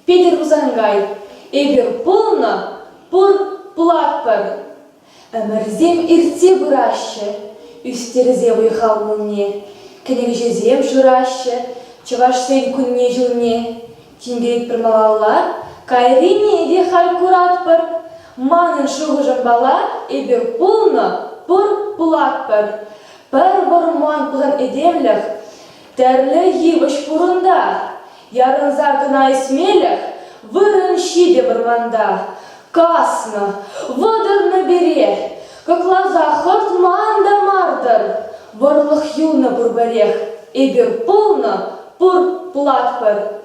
Петер узангай, эбир полно, пур платпар. Әмірзем ирте бұрашы, үстерзе ұйхал мұнне. Кінек жезем жырашы, чываш сен күнне жылне. Тингерек бір малалар, кайрине еде хал куратпар. Манын шуғыжын бала, эбир полно, пур платпар. Пәр бұрман пылын едемліх, тәрлі евіш пұрында. Ярынза гына исмеліх, вырын шиде бұрманда. Касно, водыр на берег, как лоза хорт манда мардыр. Ворлых юна бурбарех, эбир полно, пур платпар.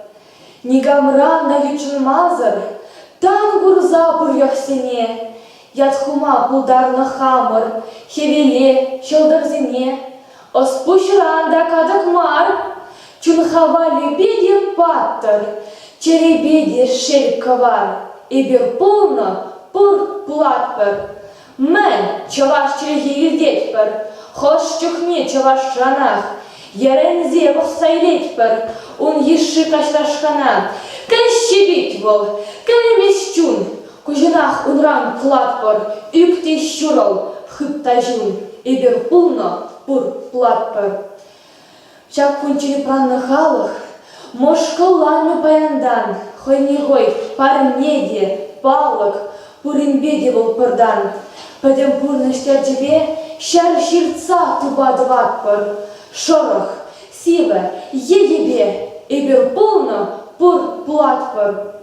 Нигамран на ючын мазыр, тан гурза бурьях сене. Ятхума пулдарны хамыр, хевеле, чылдырзене. Оспушранда кадык мар, чунхава лебеде паттыр, черебеде шель ковар. Эбир полно, пур платпар. Мен чаваш череги елдетпар, хош чухне чаваш жанах. Ярензе вахсайлетпар, он еши кашлашкана. Кән щебет бол, кән емесчун, кужинах унран платпар, үкте щурал, хыптажун. Эбир полно, пур платпар. Чак кунчини пранны халық, мошкалланны паяндан, хойнегой парнеде, палық, пуринбеде бол пырдан. Падем пурны штердебе, шар ширца тубадыватпар. Шорох, сива, едебе, эбир полно, пур платпар.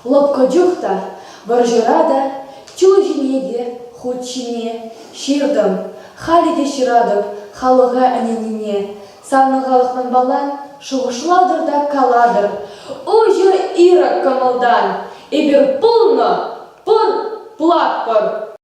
Лобко дюхта, варжирада, чужинеде, худчине, ширдам, халиде ширадып, халыға әненине. Саны халықпан балан, шуғышладыр да каладыр. Ожы ирак камалдан, эбир полно, пур платпар.